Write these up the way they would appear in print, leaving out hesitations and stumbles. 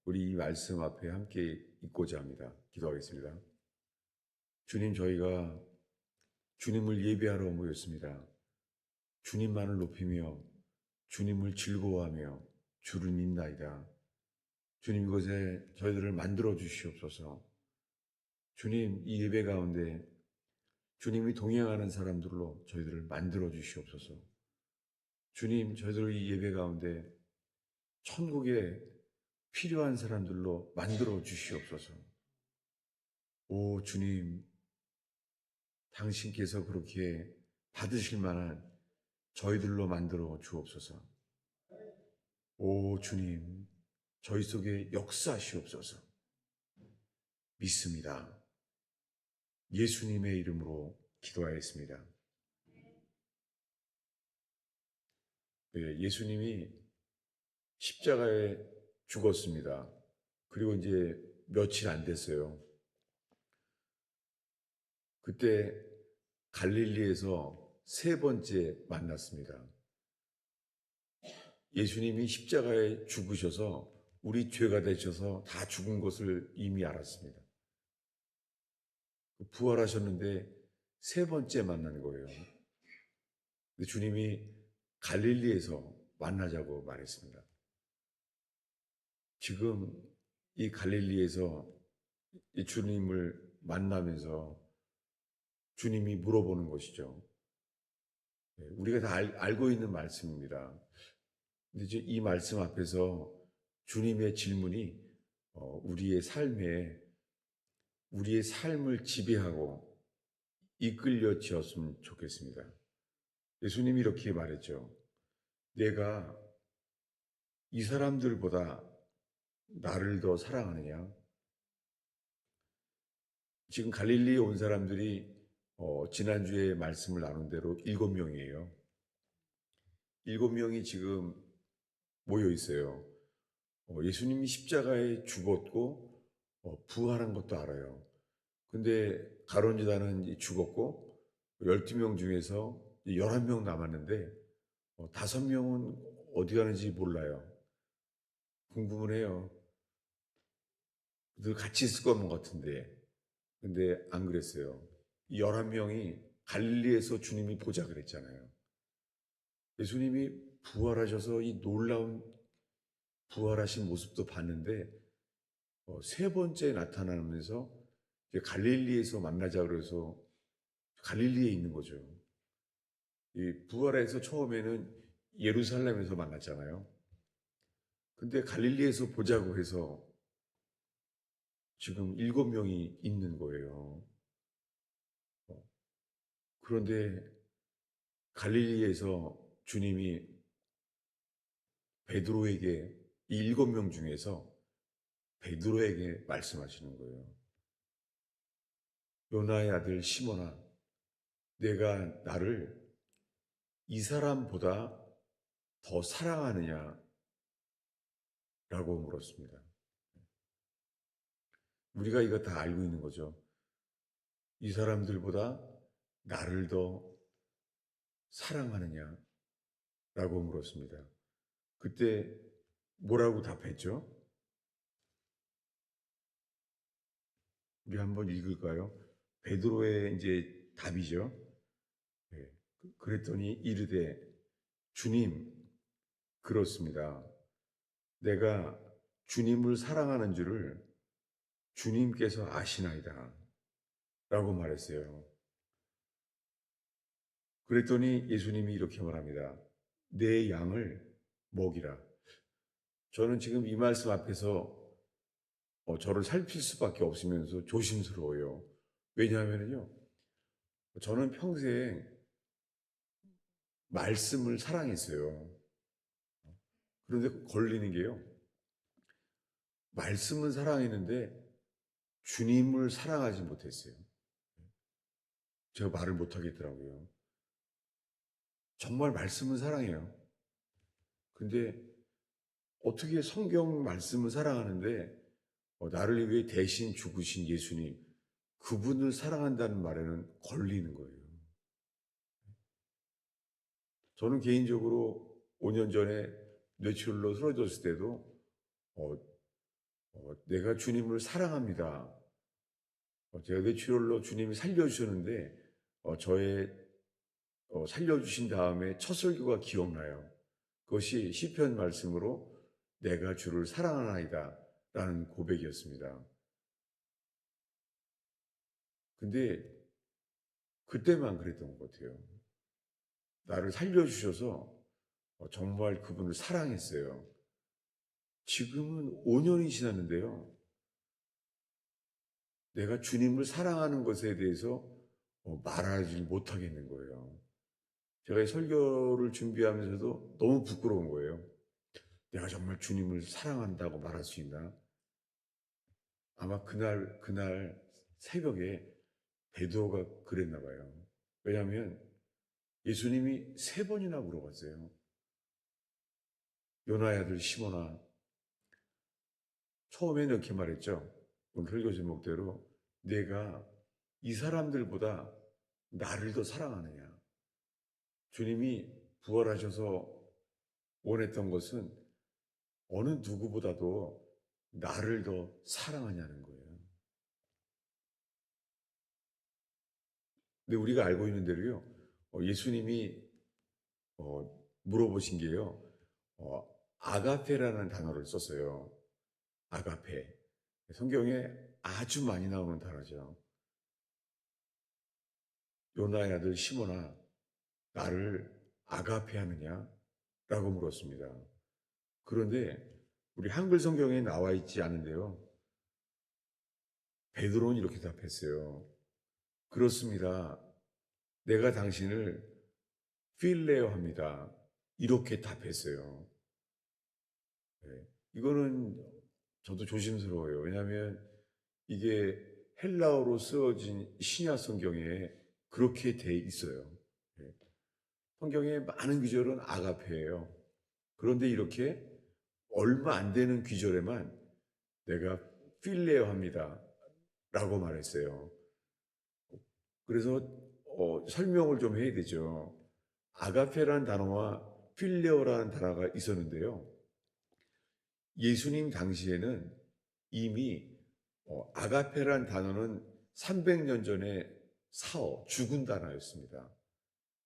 우리 이 말씀 앞에 함께 있고자 합니다. 기도하겠습니다. 주님, 저희가 주님을 예배하러 모였습니다. 주님만을 높이며 주님을 즐거워하며 주를 믿나이다. 주님, 이곳에 저희들을 만들어 주시옵소서. 주님, 이 예배 가운데 주님이 동행하는 사람들로 저희들을 만들어 주시옵소서. 주님, 저희들 이 예배 가운데 천국에 필요한 사람들로 만들어 주시옵소서. 오 주님, 당신께서 그렇게 받으실 만한 저희들로 만들어 주옵소서. 오 주님, 저희 속에 역사하시옵소서. 믿습니다. 예수님의 이름으로 기도하였습니다. 네, 예수님이 십자가에 죽었습니다. 그리고 이제 며칠 안 됐어요. 그때 갈릴리에서 세 번째 만났습니다. 예수님이 십자가에 죽으셔서 우리 죄가 되셔서 다 죽은 것을 이미 알았습니다. 부활하셨는데 세 번째 만난 거예요. 근데 주님이 갈릴리에서 만나자고 말했습니다. 지금 이 갈릴리에서 이 주님을 만나면서 주님이 물어보는 것이죠. 우리가 다 알고 있는 말씀입니다. 근데 이제 이 말씀 앞에서 주님의 질문이 우리의 삶을 지배하고 이끌려 지었으면 좋겠습니다. 예수님이 이렇게 말했죠. 내가 이 사람들보다 나를 더 사랑하느냐? 지금 갈릴리에 온 사람들이 지난주에 말씀을 나눈 대로 7명이에요. 7명이 지금 모여 있어요. 예수님이 십자가에 죽었고 부활한 것도 알아요. 근데 가룟유다는 죽었고 12명 중에서 11명 남았는데 5명은 어디 가는지 몰라요. 궁금은 해요. 늘 같이 있을 것만 같은데. 근데 안 그랬어요. 이 11명이 갈릴리에서 주님이 보자 그랬잖아요. 예수님이 부활하셔서 이 놀라운 부활하신 모습도 봤는데 세 번째 나타나면서 갈릴리에서 만나자 그래서 갈릴리에 있는 거죠. 이 부활해서 처음에는 예루살렘에서 만났잖아요. 근데 갈릴리에서 보자고 해서 지금 7명이 있는 거예요. 그런데 갈릴리에서 주님이 베드로에게 이 7명 중에서 베드로에게 말씀하시는 거예요. 요나의 아들 시몬아, 내가 나를 이 사람보다 더 사랑하느냐? 라고 물었습니다. 우리가 이거 다 알고 있는 거죠. 이 사람들보다 나를 더 사랑하느냐? 라고 물었습니다. 그때 뭐라고 답했죠? 우리 한번 읽을까요? 베드로의 이제 답이죠. 네. 그랬더니 이르되 주님, 그렇습니다. 내가 주님을 사랑하는 줄을 주님께서 아시나이다. 라고 말했어요. 그랬더니 예수님이 이렇게 말합니다. 내 양을 먹이라. 저는 지금 이 말씀 앞에서 저를 살필 수밖에 없으면서 조심스러워요. 왜냐하면요. 저는 평생 말씀을 사랑했어요. 그런데 걸리는 게요. 말씀은 사랑했는데 주님을 사랑하지 못했어요. 제가 말을 못하겠더라고요. 정말 말씀은 사랑해요. 근데 어떻게 성경 말씀을 사랑하는데 나를 위해 대신 죽으신 예수님, 그분을 사랑한다는 말에는 걸리는 거예요. 저는 개인적으로 5년 전에 뇌출혈로 쓰러졌을 때도 내가 주님을 사랑합니다. 제가 뇌출혈로 주님이 살려주셨는데 저의 살려주신 다음에 첫 설교가 기억나요. 그것이 시편 말씀으로 내가 주를 사랑하나이다 라는 고백이었습니다. 근데 그때만 그랬던 것 같아요. 나를 살려주셔서 정말 그분을 사랑했어요. 지금은 5년이 지났는데요. 내가 주님을 사랑하는 것에 대해서 말하지 못하겠는 거예요. 제가 이 설교를 준비하면서도 너무 부끄러운 거예요. 내가 정말 주님을 사랑한다고 말할 수 있나? 아마 그날 새벽에 베드로가 그랬나 봐요. 왜냐하면 예수님이 3번이나 물어봤어요. 요나의 아들 시몬아, 처음에는 이렇게 말했죠. 오늘 설교 제목대로 내가 이 사람들보다 나를 더 사랑하느냐. 주님이 부활하셔서 원했던 것은 어느 누구보다도 나를 더 사랑하냐는 거예요. 근데 우리가 알고 있는 대로요, 예수님이 물어보신 게요, 아가페라는 단어를 썼어요. 아가페. 성경에 아주 많이 나오는 단어죠. 요나의 아들 시몬아, 나를 아가페 하느냐? 라고 물었습니다. 그런데 우리 한글 성경에 나와 있지 않은데요. 베드로는 이렇게 답했어요. 그렇습니다. 내가 당신을 필레어 합니다. 이렇게 답했어요. 네. 이거는 저도 조심스러워요. 왜냐하면 이게 헬라어로 쓰여진 신약 성경에 그렇게 돼 있어요. 네. 성경의 많은 귀절은 아가페예요. 그런데 이렇게 얼마 안 되는 귀절에만 내가 필레어 합니다. 라고 말했어요. 그래서 설명을 좀 해야 되죠. 아가페라는 단어와 필레어라는 단어가 있었는데요. 예수님 당시에는 이미 아가페라는 단어는 300년 전에 죽은 단어였습니다.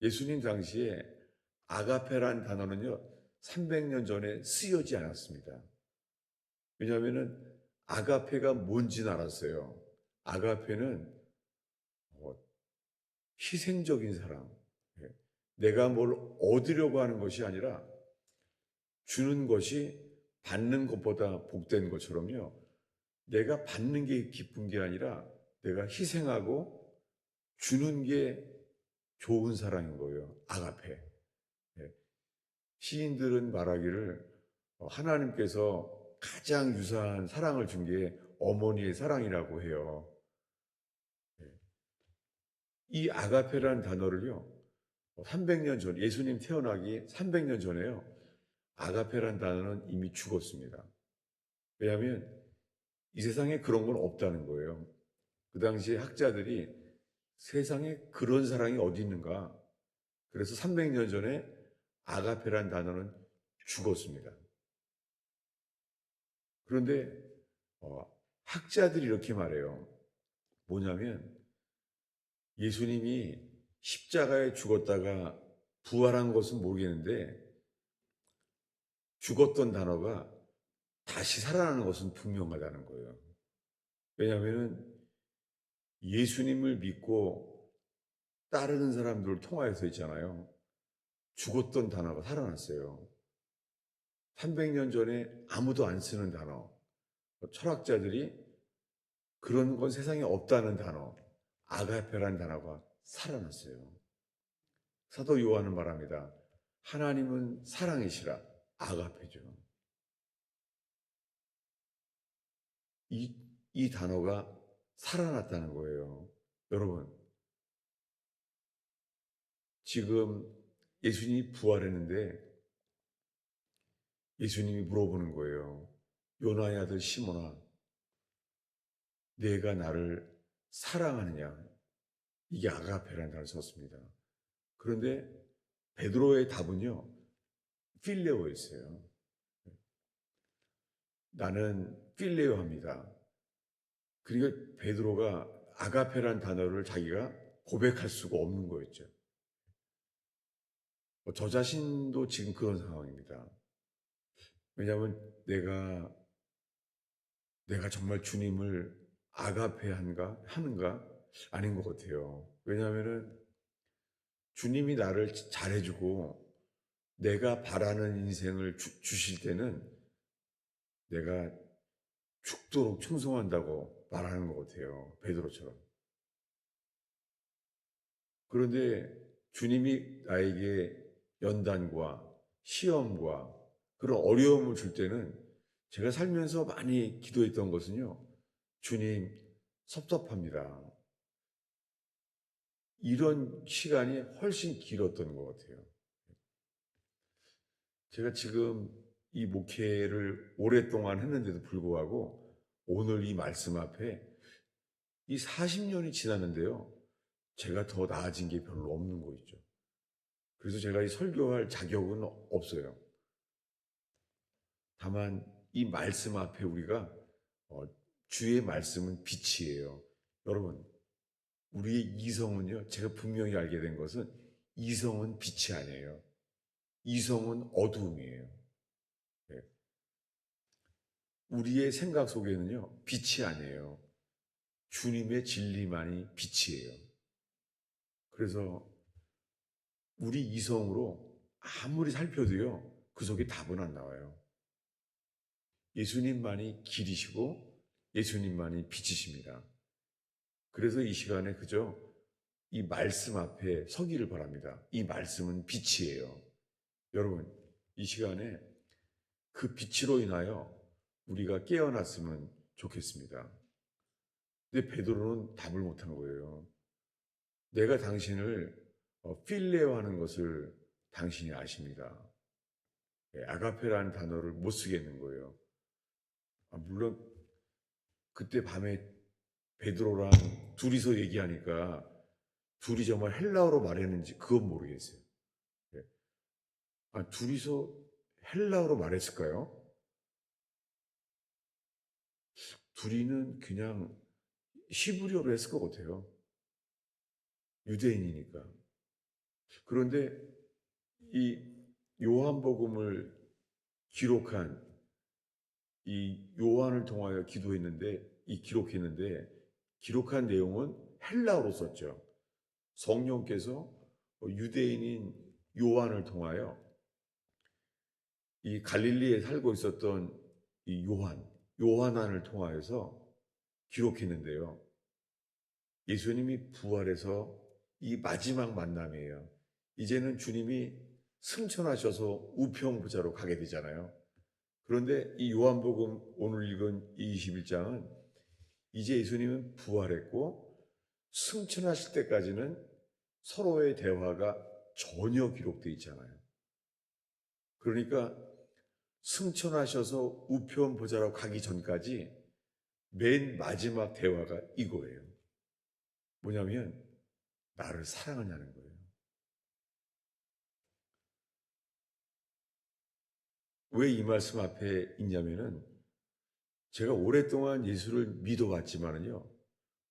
예수님 당시에 아가페라는 단어는요, 300년 전에 쓰여지 않았습니다. 왜냐하면 아가페가 뭔지는 알았어요. 아가페는 희생적인 사랑. 예. 내가 뭘 얻으려고 하는 것이 아니라 주는 것이 받는 것보다 복된 것처럼요. 내가 받는 게 기쁜 게 아니라 내가 희생하고 주는 게 좋은 사랑인 거예요. 아가페. 예. 시인들은 말하기를 하나님께서 가장 유사한 사랑을 준 게 어머니의 사랑이라고 해요. 이 아가페라는 단어를요, 300년 전, 예수님 태어나기 300년 전에요, 아가페라는 단어는 이미 죽었습니다. 왜냐하면 이 세상에 그런 건 없다는 거예요. 그 당시에 학자들이 세상에 그런 사랑이 어디 있는가? 그래서 300년 전에 아가페라는 단어는 죽었습니다. 그런데 학자들이 이렇게 말해요. 뭐냐면 예수님이 십자가에 죽었다가 부활한 것은 모르겠는데 죽었던 단어가 다시 살아나는 것은 분명하다는 거예요. 왜냐하면 예수님을 믿고 따르는 사람들을 통하여서 있잖아요. 죽었던 단어가 살아났어요. 300년 전에 아무도 안 쓰는 단어. 철학자들이 그런 건 세상에 없다는 단어. 아가페라는 단어가 살아났어요. 사도 요한은 말합니다. 하나님은 사랑이시라. 아가페죠. 이 단어가 살아났다는 거예요. 여러분, 지금 예수님이 부활했는데 예수님이 물어보는 거예요. 요나의 아들 시몬아, 내가 나를 사랑하느냐? 이게 아가페라는 단어를 썼습니다. 그런데 베드로의 답은요, 필레오였어요. 나는 필레오합니다. 그러니까 베드로가 아가페란 단어를 자기가 고백할 수가 없는 거였죠. 저 자신도 지금 그런 상황입니다. 왜냐하면 내가 정말 주님을 하는가? 아닌 것 같아요. 왜냐하면은 주님이 나를 잘해주고 내가 바라는 인생을 주실 때는 내가 죽도록 충성한다고 말하는 것 같아요. 베드로처럼. 그런데 주님이 나에게 연단과 시험과 그런 어려움을 줄 때는 제가 살면서 많이 기도했던 것은요. 주님, 섭섭합니다. 이런 시간이 훨씬 길었던 것 같아요. 제가 지금 이 목회를 오랫동안 했는데도 불구하고 오늘 이 말씀 앞에 이 40년이 지났는데요. 제가 더 나아진 게 별로 없는 거 있죠. 그래서 제가 이 설교할 자격은 없어요. 다만 이 말씀 앞에 우리가 주의 말씀은 빛이에요. 여러분, 우리의 이성은요. 제가 분명히 알게 된 것은 이성은 빛이 아니에요. 이성은 어두움이에요. 네. 우리의 생각 속에는요. 빛이 아니에요. 주님의 진리만이 빛이에요. 그래서 우리 이성으로 아무리 살펴도요. 그 속에 답은 안 나와요. 예수님만이 길이시고 예수님만이 빛이십니다. 그래서 이 시간에 그저 이 말씀 앞에 서기를 바랍니다. 이 말씀은 빛이에요. 여러분, 이 시간에 그 빛으로 인하여 우리가 깨어났으면 좋겠습니다. 근데 베드로는 답을 못한 거예요. 내가 당신을 필레오하는 것을 당신이 아십니다. 아가페라는 단어를 못 쓰겠는 거예요. 물론 그때 밤에 베드로랑 둘이서 얘기하니까 둘이 정말 헬라어로 말했는지 그건 모르겠어요. 둘이서 헬라어로 말했을까요? 둘이는 그냥 히브리어로 했을 것 같아요. 유대인이니까. 그런데 이 요한복음을 기록한 이 요한을 통하여 기록했는데 기록한 내용은 헬라어로 썼죠. 성령께서 유대인인 요한을 통하여 이 갈릴리에 살고 있었던 이 요한안을 통하여서 기록했는데요. 예수님이 부활해서 이 마지막 만남이에요. 이제는 주님이 승천하셔서 우편부자로 가게 되잖아요. 그런데 이 요한복음 오늘 읽은 21장은 이제 예수님은 부활했고 승천하실 때까지는 서로의 대화가 전혀 기록되어 있잖아요. 그러니까 승천하셔서 우편부자로 가기 전까지 맨 마지막 대화가 이거예요. 뭐냐면 나를 사랑하냐는 거예요. 왜 이 말씀 앞에 있냐면은 제가 오랫동안 예수를 믿어왔지만은요.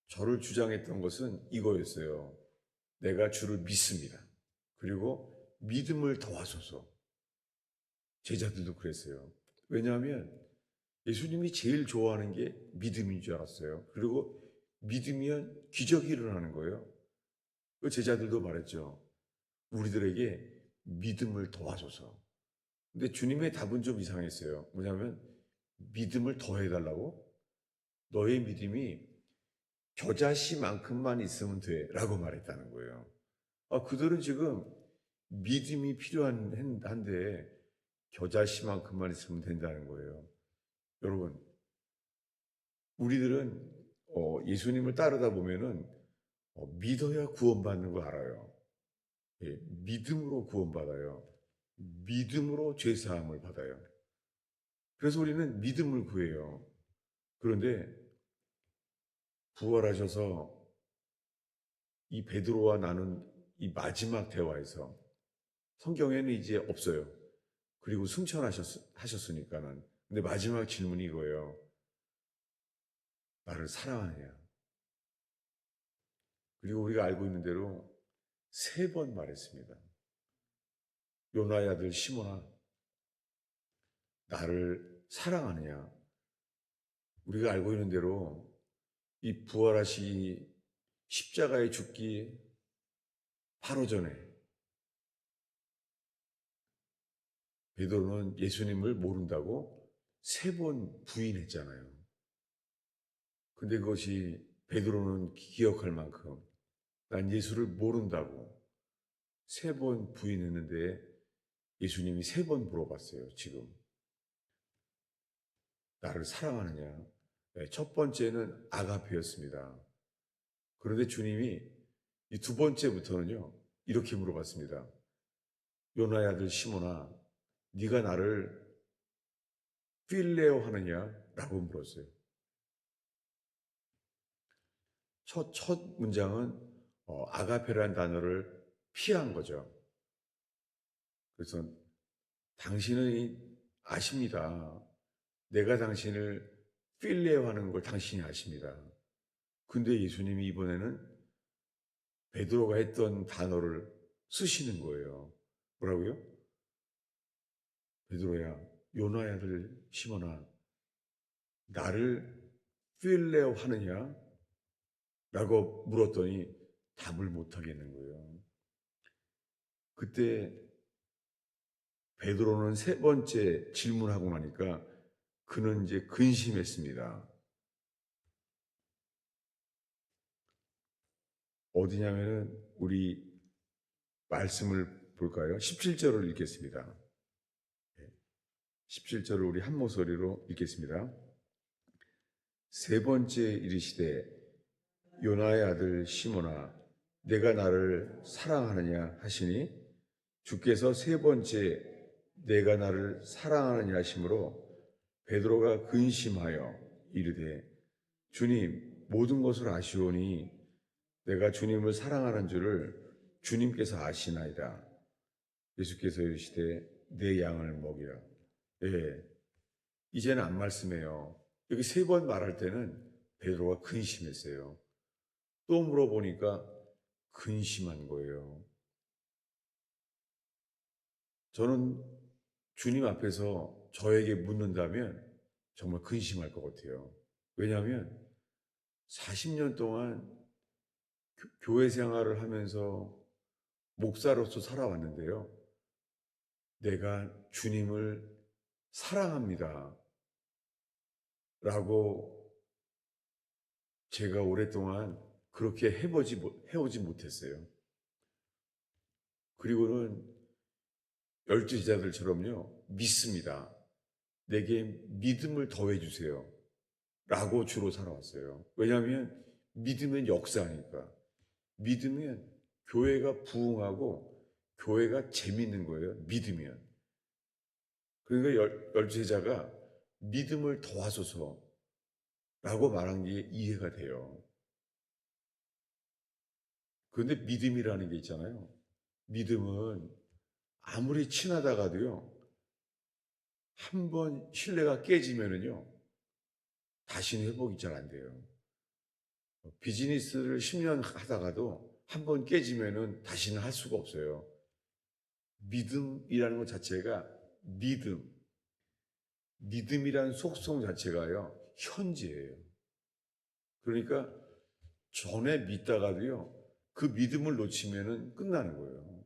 저를 주장했던 것은 이거였어요. 내가 주를 믿습니다. 그리고 믿음을 더하소서. 제자들도 그랬어요. 왜냐하면 예수님이 제일 좋아하는 게 믿음인 줄 알았어요. 그리고 믿으면 기적이 일어나는 거예요. 그 제자들도 말했죠. 우리들에게 믿음을 더하소서. 근데 주님의 답은 좀 이상했어요. 뭐냐면 믿음을 더해달라고? 너의 믿음이 겨자씨만큼만 있으면 돼 라고 말했다는 거예요. 그들은 지금 믿음이 필요한데 겨자씨만큼만 있으면 된다는 거예요. 여러분, 우리들은 예수님을 따르다 보면은 믿어야 구원받는 거 알아요. 예, 믿음으로 구원받아요. 믿음으로 죄사함을 받아요. 그래서 우리는 믿음을 구해요. 그런데 부활하셔서 이 베드로와 나눈 이 마지막 대화에서 성경에는 이제 없어요. 그리고 승천하셨으니까는. 근데 마지막 질문이 이거예요. 나를 사랑하느냐. 그리고 우리가 알고 있는 대로 3번 말했습니다. 요나의 아들 시몬아, 나를 사랑하느냐. 우리가 알고 있는 대로 이 부활하시 십자가에 죽기 바로 전에 베드로는 예수님을 모른다고 3번 부인했잖아요. 근데 그것이 베드로는 기억할 만큼 난 예수를 모른다고 3번 부인했는데 예수님이 3번 물어봤어요. 지금 나를 사랑하느냐. 네, 첫 번째는 아가페였습니다. 그런데 주님이 이 2번째부터는요 이렇게 물어봤습니다. 요나의 아들 시몬아, 네가 나를 필레오 하느냐라고 물었어요. 첫 문장은 아가페라는 단어를 피한 거죠. 그래서 당신은 아십니다. 내가 당신을 필레오 하는 걸 당신이 아십니다. 근데 예수님이 이번에는 베드로가 했던 단어를 쓰시는 거예요. 뭐라고요? 베드로야, 요나의 아들 시몬아, 나를 필레오 하느냐? 라고 물었더니 답을 못 하겠는 거예요. 그때 베드로는 3번째 질문하고 나니까 그는 이제 근심했습니다. 어디냐면은 우리 말씀을 볼까요? 17절을 읽겠습니다. 17절을 우리 한 목소리로 읽겠습니다. 3번째 이르시되 요나의 아들 시몬아 내가 나를 사랑하느냐 하시니 주께서 3번째 내가 나를 사랑하느냐 하심으로 베드로가 근심하여 이르되 주님 모든 것을 아시오니 내가 주님을 사랑하는 줄을 주님께서 아시나이다. 예수께서 이르시되 내 양을 먹이라. 예, 이제는 안 말씀해요. 여기 3번 말할 때는 베드로가 근심했어요. 또 물어보니까 근심한 거예요. 저는 주님 앞에서 저에게 묻는다면 정말 근심할 것 같아요. 왜냐하면 40년 동안 교회 생활을 하면서 목사로서 살아왔는데요. 내가 주님을 사랑합니다. 라고 제가 오랫동안 그렇게 해오지 못했어요. 그리고는 12 제자들처럼요, 믿습니다. 내게 믿음을 더해주세요. 라고 주로 살아왔어요. 왜냐하면 믿으면 역사하니까. 믿으면 교회가 부흥하고 교회가 재밌는 거예요. 믿으면. 그러니까 12 제자가 믿음을 더하소서 라고 말한 게 이해가 돼요. 그런데 믿음이라는 게 있잖아요. 믿음은 아무리 친하다가도요, 한 번 신뢰가 깨지면은요, 다시는 회복이 잘 안 돼요. 비즈니스를 10년 하다가도 한 번 깨지면은 다시는 할 수가 없어요. 믿음이라는 것 자체가 믿음이라는 속성 자체가요, 현재예요. 그러니까 전에 믿다가도요, 그 믿음을 놓치면은 끝나는 거예요.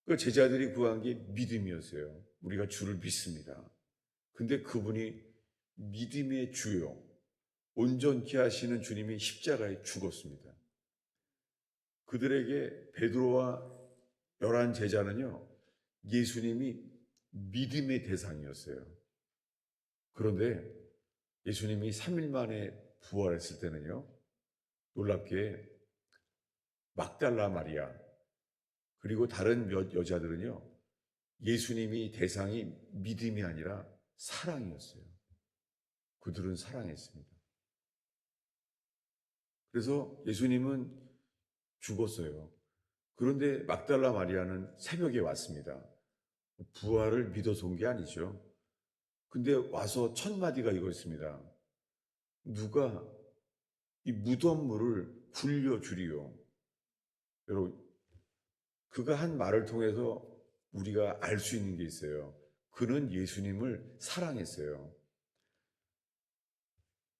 그 제자들이 구한 게 믿음이었어요. 우리가 주를 믿습니다. 근데 그분이 믿음의 주요, 온전케 하시는 주님이 십자가에 죽었습니다. 그들에게 베드로와 11 제자는요, 예수님이 믿음의 대상이었어요. 그런데 예수님이 3일 만에 부활했을 때는요, 놀랍게 막달라 마리아, 그리고 다른 몇 여자들은요, 예수님이 대상이 믿음이 아니라 사랑이었어요. 그들은 사랑했습니다. 그래서 예수님은 죽었어요. 그런데 막달라 마리아는 새벽에 왔습니다. 부활을 믿어서 온 게 아니죠. 근데 와서 첫 마디가 이거였습니다. 누가 이 무덤물을 굴려주리요. 여러분, 그가 한 말을 통해서 우리가 알 수 있는 게 있어요. 그는 예수님을 사랑했어요.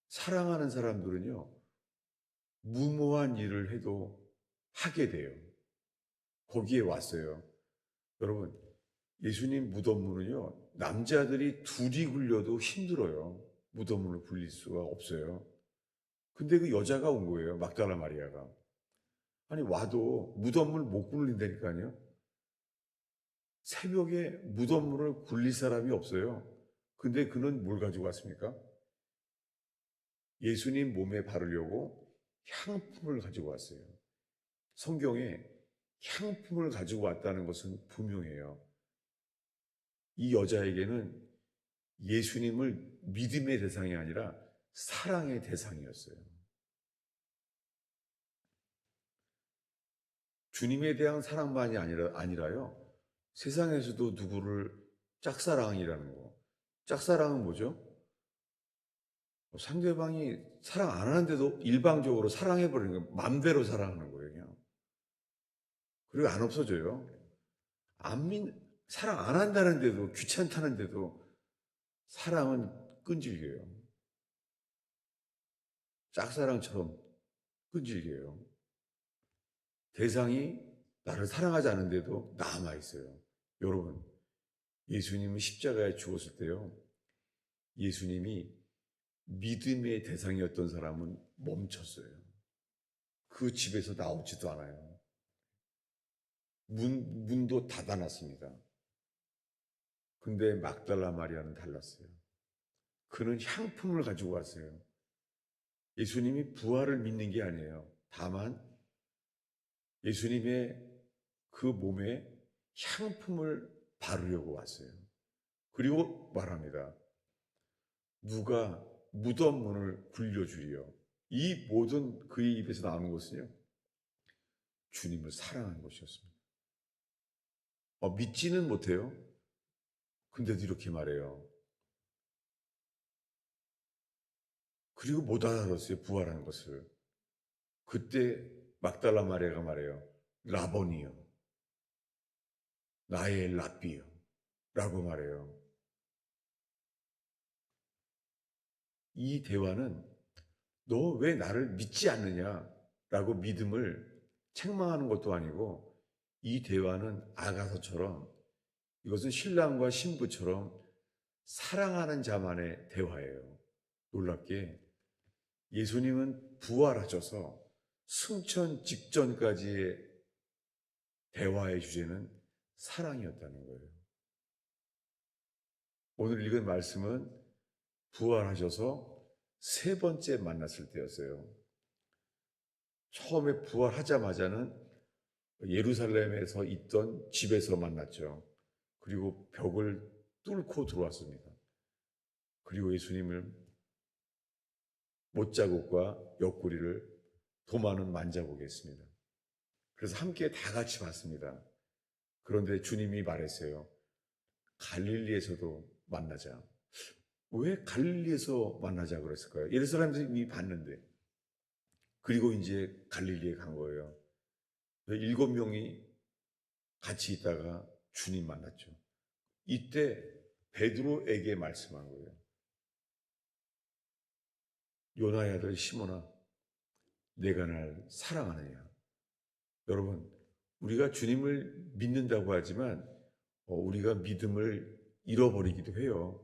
사랑하는 사람들은요, 무모한 일을 해도 하게 돼요. 거기에 왔어요. 여러분, 예수님 무덤물은요, 남자들이 둘이 굴려도 힘들어요. 무덤물을 굴릴 수가 없어요. 근데 그 여자가 온 거예요. 막달라 마리아가. 아니, 와도 무덤물 못 굴린다니까요. 새벽에 무덤물을 굴릴 사람이 없어요. 근데 그는 뭘 가지고 왔습니까? 예수님 몸에 바르려고 향품을 가지고 왔어요. 성경에 향품을 가지고 왔다는 것은 분명해요. 이 여자에게는 예수님을 믿음의 대상이 아니라 사랑의 대상이었어요. 주님에 대한 사랑만이 아니라요. 세상에서도 누구를 짝사랑이라는 거. 짝사랑은 뭐죠? 상대방이 사랑 안 하는데도 일방적으로 사랑해버리는 거, 맘대로 사랑하는 거예요, 그냥. 그리고 안 없어져요. 사랑 안 한다는데도, 귀찮다는데도 사랑은 끈질겨요. 짝사랑처럼 끈질겨요. 대상이 나를 사랑하지 않은데도 남아있어요. 여러분, 예수님은 십자가에 죽었을 때요, 예수님이 믿음의 대상이었던 사람은 멈췄어요. 그 집에서 나오지도 않아요. 문도 닫아놨습니다. 근데 막달라 마리아는 달랐어요. 그는 향품을 가지고 왔어요. 예수님이 부활을 믿는 게 아니에요. 다만 예수님의 그 몸에 향품을 바르려고 왔어요. 그리고 말합니다. 누가 무덤 문을 굴려주리요. 이 모든 그의 입에서 나오는 것은요, 주님을 사랑하는 것이었습니다. 믿지는 못해요. 근데도 이렇게 말해요. 그리고 못 알아들었어요, 부활하는 것을. 그때 막달라 마리아가 말해요. 라보니요. 나의 랍비요. 라고 말해요. 이 대화는 너 왜 나를 믿지 않느냐? 라고 믿음을 책망하는 것도 아니고, 이 대화는 아가서처럼, 이것은 신랑과 신부처럼 사랑하는 자만의 대화예요. 놀랍게 예수님은 부활하셔서 승천 직전까지의 대화의 주제는 사랑이었다는 거예요. 오늘 읽은 말씀은 부활하셔서 세 번째 만났을 때였어요. 처음에 부활하자마자는 예루살렘에서 있던 집에서 만났죠. 그리고 벽을 뚫고 들어왔습니다. 그리고 예수님을 못자국과 옆구리를 도마는 만져보겠습니다. 그래서 함께 다 같이 봤습니다. 그런데 주님이 말했어요. 갈릴리에서도 만나자. 왜 갈릴리에서 만나자 그랬을까요? 예루살렘에서 이미 봤는데. 그리고 이제 갈릴리에 간 거예요. 7명이 같이 있다가 주님 만났죠. 이때 베드로에게 말씀한 거예요. 요나의 아들 시몬아, 내가 날 사랑하느냐? 여러분, 우리가 주님을 믿는다고 하지만 우리가 믿음을 잃어버리기도 해요.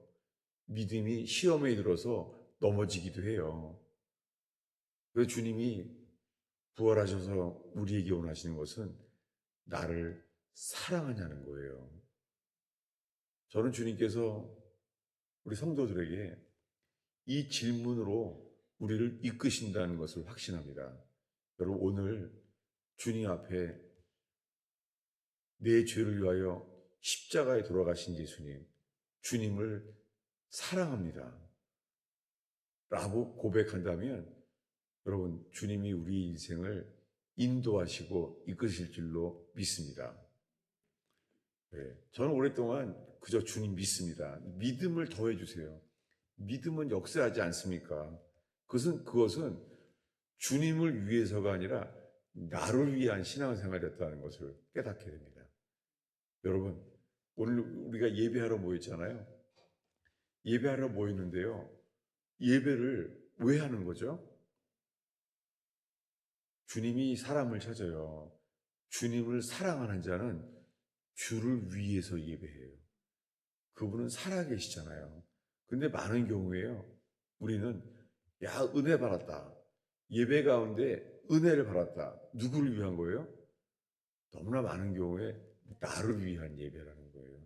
믿음이 시험에 들어서 넘어지기도 해요. 그래서 주님이 부활하셔서 우리에게 원하시는 것은 나를 사랑하냐는 거예요. 저는 주님께서 우리 성도들에게 이 질문으로 우리를 이끄신다는 것을 확신합니다. 여러분, 오늘 주님 앞에 내 죄를 위하여 십자가에 돌아가신 예수님, 주님을 사랑합니다. 라고 고백한다면 여러분, 주님이 우리 인생을 인도하시고 이끄실 줄로 믿습니다. 네, 저는 오랫동안 그저 주님 믿습니다. 믿음을 더해주세요. 믿음은 역사하지 않습니까? 그것은 주님을 위해서가 아니라 나를 위한 신앙생활이었다는 것을 깨닫게 됩니다. 여러분, 오늘 우리가 예배하러 모였잖아요. 예배하러 모였는데요. 예배를 왜 하는 거죠? 주님이 사람을 찾아요. 주님을 사랑하는 자는 주를 위해서 예배해요. 그분은 살아계시잖아요. 근데 많은 경우에요. 우리는 은혜 받았다. 예배 가운데 은혜를 받았다. 누구를 위한 거예요? 너무나 많은 경우에 나를 위한 예배라는 거예요.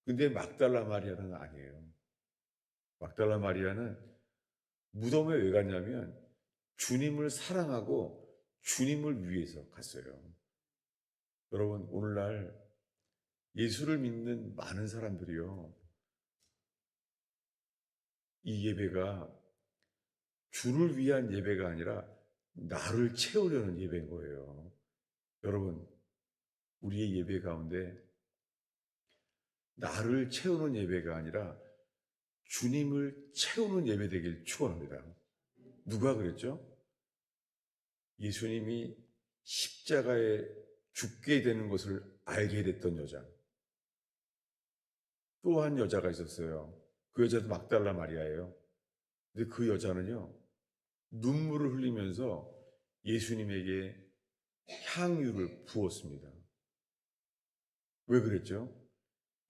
근데 막달라 마리아는 아니에요. 막달라 마리아는 무덤에 왜 갔냐면 주님을 사랑하고 주님을 위해서 갔어요. 여러분, 오늘날 예수를 믿는 많은 사람들이요. 이 예배가 주를 위한 예배가 아니라 나를 채우려는 예배인 거예요. 여러분, 우리의 예배 가운데 나를 채우는 예배가 아니라 주님을 채우는 예배 되길 축원합니다. 누가 그랬죠? 예수님이 십자가에 죽게 되는 것을 알게 됐던 여자. 또 한 여자가 있었어요. 그 여자도 막달라 마리아예요. 근데 그 여자는요, 눈물을 흘리면서 예수님에게 향유를 부었습니다. 왜 그랬죠?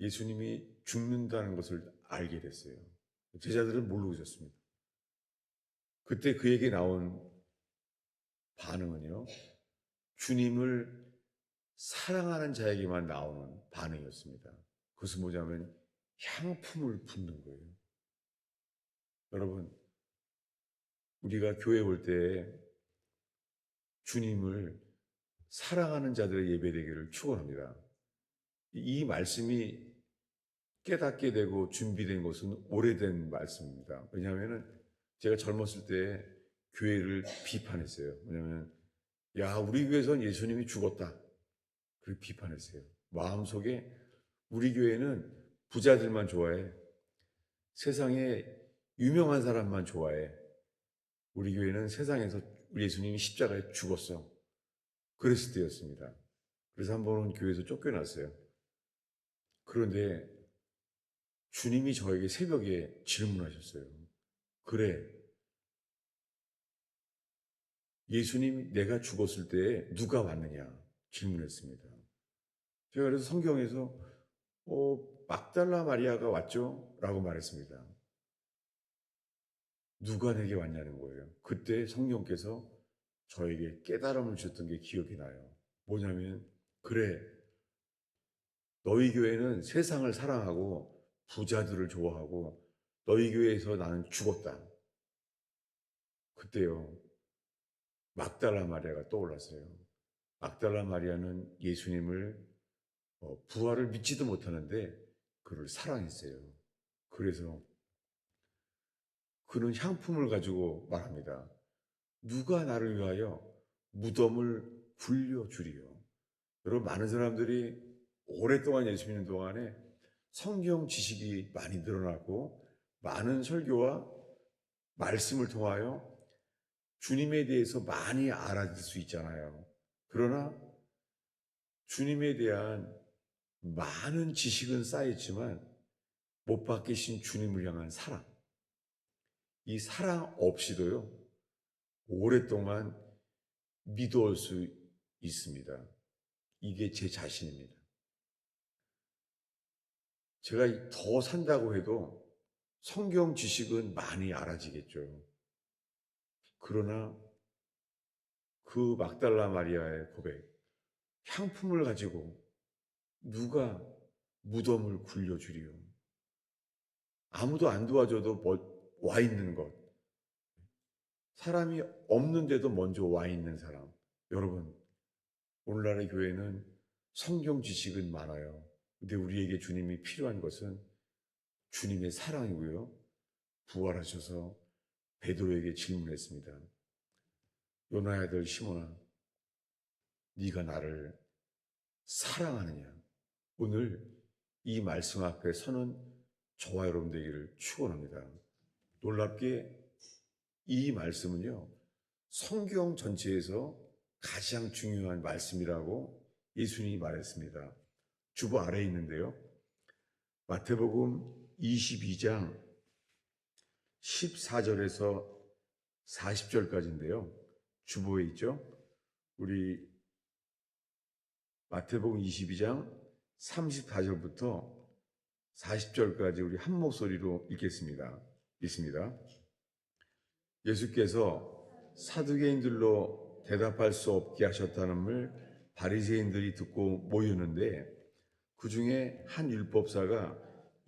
예수님이 죽는다는 것을 알게 됐어요. 제자들은 모르고 있었습니다. 그때 그에게 나온 반응은요, 주님을 사랑하는 자에게만 나오는 반응이었습니다. 그것은 뭐냐면 향품을 붓는 거예요. 여러분, 우리가 교회 올 때 주님을 사랑하는 자들의 예배되기를 축원합니다. 이 말씀이 깨닫게 되고 준비된 것은 오래된 말씀입니다. 왜냐하면 제가 젊었을 때 교회를 비판했어요. 왜냐하면 우리 교회에선 예수님이 죽었다. 그렇게 비판했어요. 마음속에 우리 교회는 부자들만 좋아해. 세상에 유명한 사람만 좋아해. 우리 교회는 세상에서 우리 예수님이 십자가에 죽었어. 그랬을 때였습니다. 그래서 한 번은 교회에서 쫓겨났어요. 그런데 주님이 저에게 새벽에 질문하셨어요. 그래, 예수님 내가 죽었을 때 누가 왔느냐 질문했습니다. 제가 그래서 성경에서 막달라 마리아가 왔죠? 라고 말했습니다. 누가 내게 왔냐는 거예요. 그때 성령께서 저에게 깨달음을 주셨던 게 기억이 나요. 뭐냐면 그래, 너희 교회는 세상을 사랑하고 부자들을 좋아하고 너희 교회에서 나는 죽었다. 그때요, 막달라 마리아가 떠올랐어요. 막달라 마리아는 예수님을 부활을 믿지도 못하는데 그를 사랑했어요. 그래서 그는 향품을 가지고 말합니다. 누가 나를 위하여 무덤을 굴려주리요. 여러분, 많은 사람들이 오랫동안 예수 믿는 동안에 성경 지식이 많이 늘어나고 많은 설교와 말씀을 통하여 주님에 대해서 많이 알아질 수 있잖아요. 그러나 주님에 대한 많은 지식은 쌓였지만 못 바뀌신 주님을 향한 사랑, 이 사랑 없이도요, 오랫동안 믿어올 수 있습니다. 이게 제 자신입니다. 제가 더 산다고 해도 성경 지식은 많이 알아지겠죠. 그러나 그 막달라 마리아의 고백, 향품을 가지고 누가 무덤을 굴려주리요. 아무도 안 도와줘도 와 있는 것. 사람이 없는데도 먼저 와 있는 사람. 여러분, 오늘날의 교회는 성경 지식은 많아요. 근데 우리에게 주님이 필요한 것은 주님의 사랑이고요. 부활하셔서 베드로에게 질문했습니다. 요나의 아들 시몬아, 네가 나를 사랑하느냐? 오늘 이 말씀 앞에 서는 저와 여러분 되기를 축원합니다. 놀랍게 이 말씀은요, 성경 전체에서 가장 중요한 말씀이라고 예수님이 말했습니다. 주보 아래에 있는데요. 마태복음 22장 14절에서 40절까지인데요. 주보에 있죠. 우리 마태복음 22장 34절부터 40절까지 우리 한 목소리로 읽겠습니다. 읽습니다. 예수께서 사두개인들로 대답할 수 없게 하셨다는을 바리새인들이 듣고 모였는데 그 중에 한 율법사가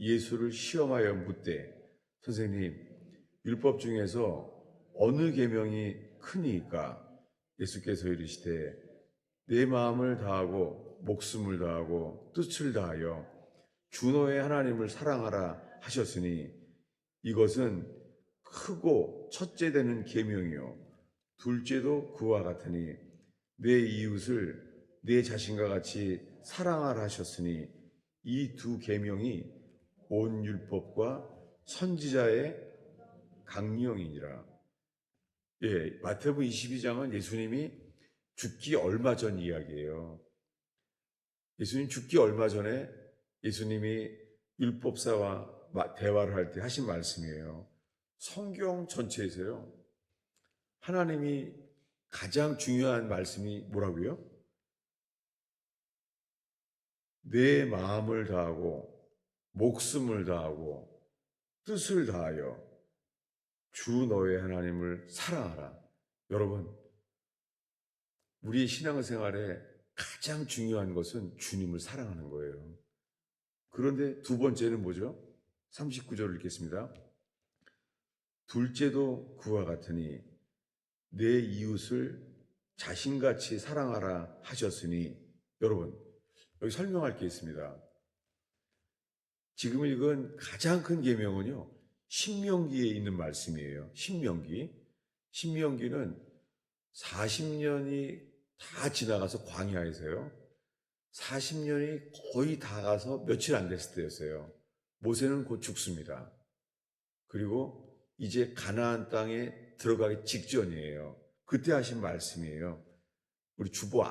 예수를 시험하여 묻되 선생님, 율법 중에서 어느 계명이 크니까? 예수께서 이르시되 내 마음을 다하고 목숨을 다하고 뜻을 다하여 주 너의 하나님을 사랑하라 하셨으니 이것은 크고 첫째 되는 계명이요 둘째도 그와 같으니 내 이웃을 내 자신과 같이 사랑하라 하셨으니 이 두 계명이 온 율법과 선지자의 강령이니라. 예, 마태복음 22장은 예수님이 죽기 얼마 전 이야기예요. 예수님 죽기 얼마 전에 예수님이 율법사와 대화를 할 때 하신 말씀이에요. 성경 전체에서요, 하나님이 가장 중요한 말씀이 뭐라고요? 내 마음을 다하고 목숨을 다하고 뜻을 다하여 주 너의 하나님을 사랑하라. 여러분, 우리의 신앙생활에 가장 중요한 것은 주님을 사랑하는 거예요. 그런데 두 번째는 뭐죠? 39절을 읽겠습니다. 둘째도 그와 같으니 내 이웃을 자신같이 사랑하라 하셨으니 여러분, 여기 설명할 게 있습니다. 지금 읽은 가장 큰 계명은요, 신명기에 있는 말씀이에요. 신명기는 40년이 다 지나가서 광야에서요. 40년이 거의 다 가서 며칠 안 됐을 때였어요. 모세는 곧 죽습니다. 그리고 이제 가나안 땅에 들어가기 직전이에요. 그때 하신 말씀이에요. 우리 주보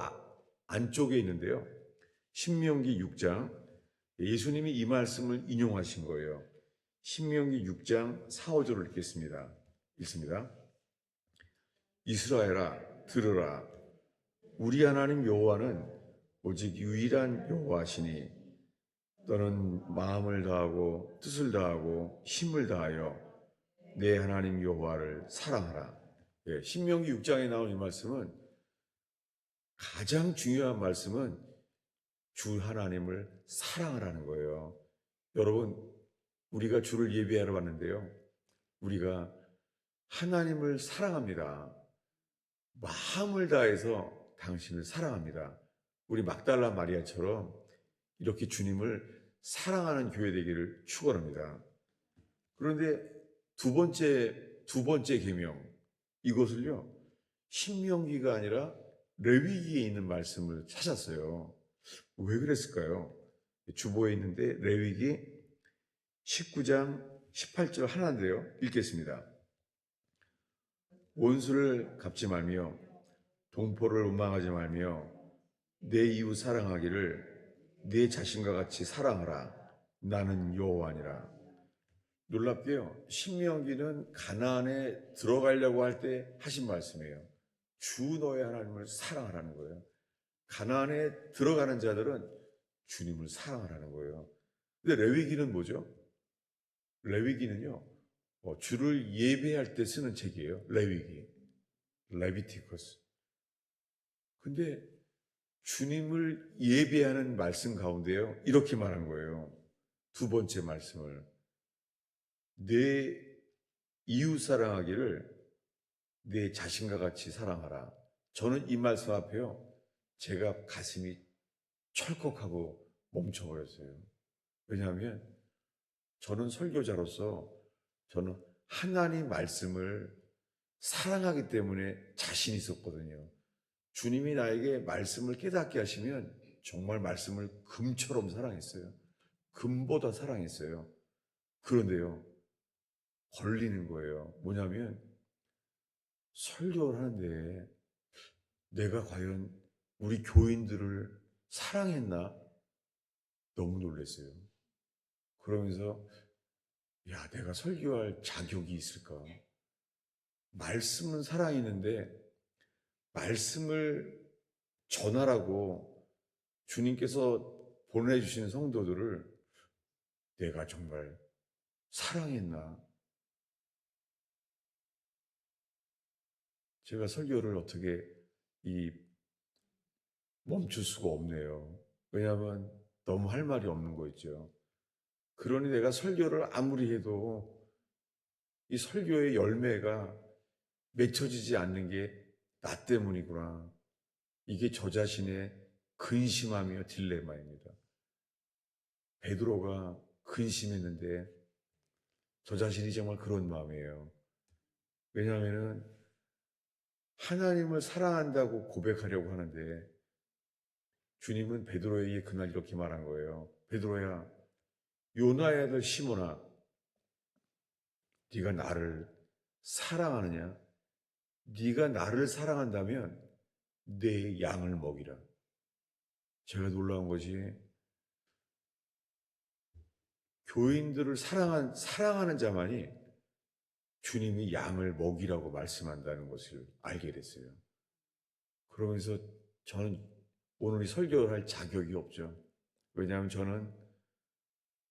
안쪽에 있는데요. 신명기 6장, 예수님이 이 말씀을 인용하신 거예요. 신명기 6장 4, 5절을 읽겠습니다. 읽습니다. 이스라엘아 들으라. 우리 하나님 여호와는 오직 유일한 여호와시니 너는 마음을 다하고 뜻을 다하고 힘을 다하여 내 하나님 여호와를 사랑하라. 예, 신명기 6장에 나온 이 말씀은 가장 중요한 말씀은 주 하나님을 사랑하라는 거예요. 여러분, 우리가 주를 예배하러 왔는데요. 우리가 하나님을 사랑합니다. 마음을 다해서 당신을 사랑합니다. 우리 막달라 마리아처럼 이렇게 주님을 사랑하는 교회 되기를 축원합니다. 그런데 두 번째 계명, 이것을요, 신명기가 아니라 레위기에 있는 말씀을 찾았어요. 왜 그랬을까요? 주보에 있는데 레위기 19장 18절 하나인데요. 읽겠습니다. 원수를 갚지 말며 동포를 원망하지 말며 내 이웃 사랑하기를 내 자신과 같이 사랑하라. 나는 여호와니라. 놀랍게요. 신명기는 가나안에 들어가려고 할 때 하신 말씀이에요. 주 너의 하나님을 사랑하라는 거예요. 가나안에 들어가는 자들은 주님을 사랑하라는 거예요. 근데 레위기는 뭐죠? 레위기는요, 주를 예배할 때 쓰는 책이에요. 레위기, 레비티커스. 근데 주님을 예배하는 말씀 가운데요, 이렇게 말한 거예요. 두 번째 말씀을. 내 이웃 사랑하기를 내 자신과 같이 사랑하라. 저는 이 말씀 앞에요, 제가 가슴이 철컥하고 멈춰버렸어요. 왜냐하면 저는 설교자로서 저는 하나님 말씀을 사랑하기 때문에 자신 있었거든요. 주님이 나에게 말씀을 깨닫게 하시면 정말 말씀을 금처럼 사랑했어요. 금보다 사랑했어요. 그런데요, 걸리는 거예요. 뭐냐면 설교를 하는데 내가 과연 우리 교인들을 사랑했나? 너무 놀랐어요. 그러면서 야, 내가 설교할 자격이 있을까? 말씀은 사랑했는데 말씀을 전하라고 주님께서 보내주신 성도들을 내가 정말 사랑했나? 제가 설교를 어떻게 이 멈출 수가 없네요. 왜냐하면 너무 할 말이 없는 거 있죠. 그러니 내가 설교를 아무리 해도 이 설교의 열매가 맺혀지지 않는 게 나 때문이구나. 이게 저 자신의 근심하며 딜레마입니다. 베드로가 근심했는데 저 자신이 정말 그런 마음이에요. 왜냐하면 하나님을 사랑한다고 고백하려고 하는데 주님은 베드로에게 그날 이렇게 말한 거예요. 베드로야, 요나의 아들 시몬아, 네가 나를 사랑하느냐? 네가 나를 사랑한다면 내 양을 먹이라. 제가 놀라운 것이 교인들을 사랑하는 자만이 주님이 양을 먹이라고 말씀한다는 것을 알게 됐어요. 그러면서 저는 오늘 이 설교를 할 자격이 없죠. 왜냐하면 저는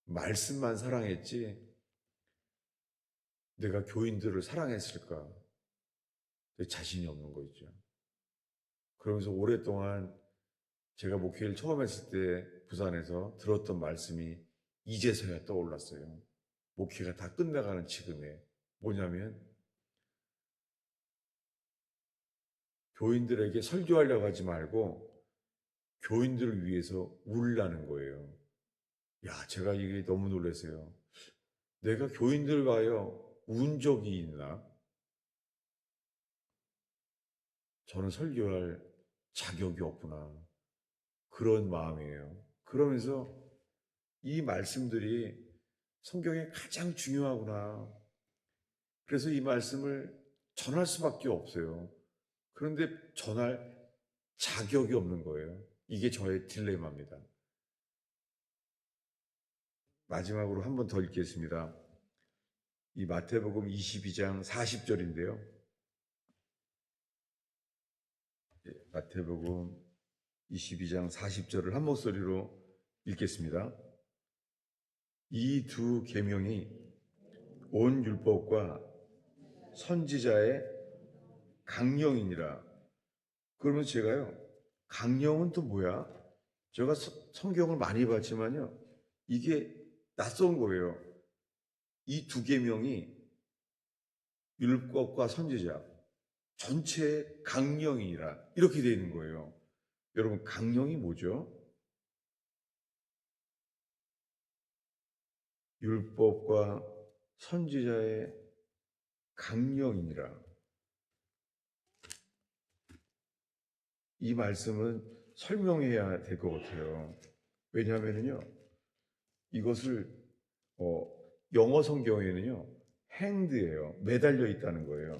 말씀만 사랑했지 내가 교인들을 사랑했을까? 자신이 없는 거 있죠. 그러면서 오랫동안 제가 목회를 처음 했을 때 부산에서 들었던 말씀이 이제서야 떠올랐어요. 목회가 다 끝나가는 지금에. 뭐냐면 교인들에게 설교하려고 하지 말고 교인들을 위해서 울라는 거예요. 야, 제가 이게 너무 놀랐어요. 내가 교인들을 위하여 운 적이 있나? 저는 설교할 자격이 없구나. 그런 마음이에요. 그러면서 이 말씀들이 성경에 가장 중요하구나. 그래서 이 말씀을 전할 수밖에 없어요. 그런데 전할 자격이 없는 거예요. 이게 저의 딜레마입니다. 마지막으로 한 번 더 읽겠습니다. 이 마태복음 22장 40절인데요. 마태복음 22장 40절을 한 목소리로 읽겠습니다. 이 두 계명이 온 율법과 선지자의 강령이니라. 그러면 제가요, 강령은 또 뭐야? 제가 성경을 많이 봤지만요, 이게 낯선 거예요. 이 두 계명이 율법과 선지자 전체의 강령이라 이렇게 되어 있는 거예요. 여러분, 강령이 뭐죠? 율법과 선지자의 강령이니라. 이 말씀은 설명해야 될 것 같아요. 왜냐하면요, 이것을 영어 성경에는요, 행드예요. 매달려 있다는 거예요.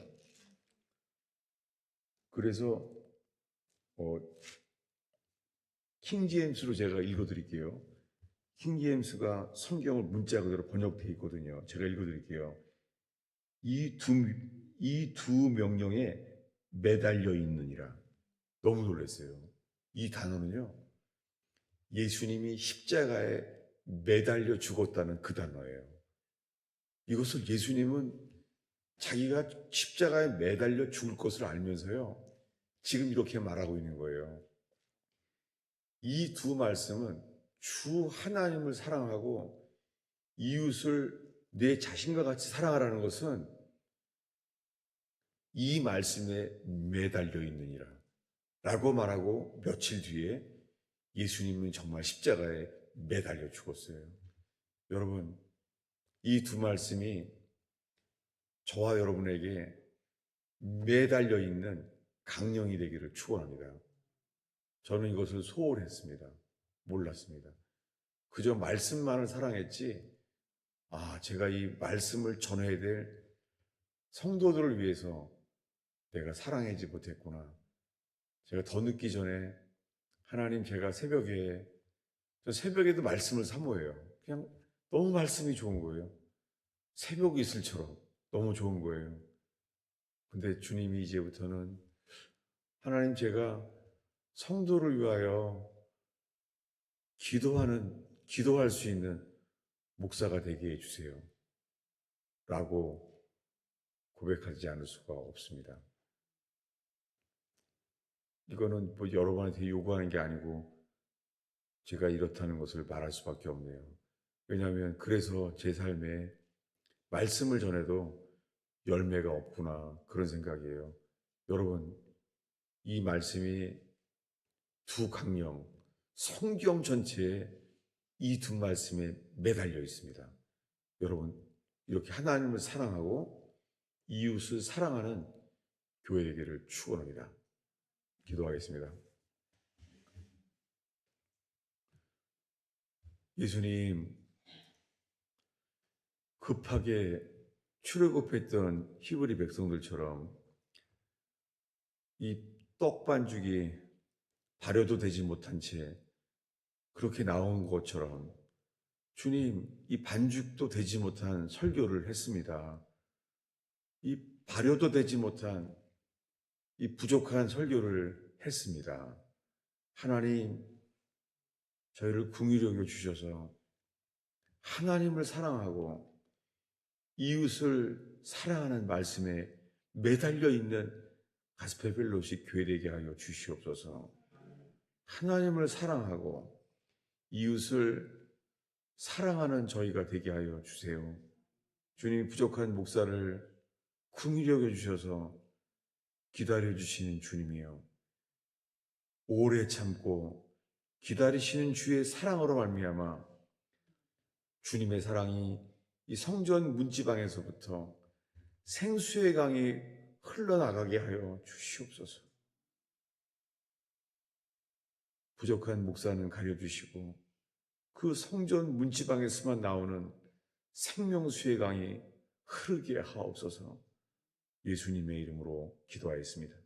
그래서 킹제임스로 제가 읽어드릴게요. 킹제임스가 성경을 문자 그대로 번역되어 있거든요. 제가 읽어드릴게요. 이 두 명령에 매달려 있느니라. 너무 놀랐어요. 이 단어는요, 예수님이 십자가에 매달려 죽었다는 그 단어예요. 이것을 예수님은 자기가 십자가에 매달려 죽을 것을 알면서요, 지금 이렇게 말하고 있는 거예요. 이 두 말씀은 주 하나님을 사랑하고 이웃을 내 자신과 같이 사랑하라는 것은 이 말씀에 매달려 있느니라 라고 말하고 며칠 뒤에 예수님은 정말 십자가에 매달려 죽었어요. 여러분, 이 두 말씀이 저와 여러분에게 매달려 있는 강령이 되기를 축원합니다. 저는 이것을 소홀했습니다. 몰랐습니다. 그저 말씀만을 사랑했지, 제가 이 말씀을 전해야 될 성도들을 위해서 내가 사랑하지 못했구나. 제가 더 늦기 전에 하나님, 제가 저 새벽에도 말씀을 사모해요. 그냥 너무 말씀이 좋은 거예요. 새벽 이슬처럼 너무 좋은 거예요. 근데 주님이 이제부터는 하나님, 제가 성도를 위하여 기도할 수 있는 목사가 되게 해주세요. 라고 고백하지 않을 수가 없습니다. 이거는 뭐 여러분한테 요구하는 게 아니고 제가 이렇다는 것을 말할 수밖에 없네요. 왜냐하면 그래서 제 삶에 말씀을 전해도 열매가 없구나, 그런 생각이에요. 여러분, 이 말씀이 두 강령, 성경 전체에 이 두 말씀에 매달려 있습니다. 여러분, 이렇게 하나님을 사랑하고 이웃을 사랑하는 교회 되기를 축원합니다. 기도하겠습니다. 예수님, 급하게 출애굽했던 히브리 백성들처럼 이 떡반죽이 발효도 되지 못한 채 그렇게 나온 것처럼 주님, 이 반죽도 되지 못한 설교를 했습니다. 이 발효도 되지 못한 이 부족한 설교를 했습니다. 하나님, 저희를 긍휼히 여겨 주셔서 하나님을 사랑하고 이웃을 사랑하는 말씀에 매달려 있는 가스펠 펠로시 교회 되게 하여 주시옵소서. 하나님을 사랑하고 이웃을 사랑하는 저희가 되게 하여 주세요. 주님, 부족한 목사를 긍휼히 여겨 주셔서 기다려 주시는 주님이요, 오래 참고 기다리시는 주의 사랑으로 말미암아 주님의 사랑이 이 성전 문지방에서부터 생수의 강이 흘러나가게 하여 주시옵소서. 부족한 목사는 가려주시고 그 성전 문지방에서만 나오는 생명수의 강이 흐르게 하옵소서. 예수님의 이름으로 기도하였습니다.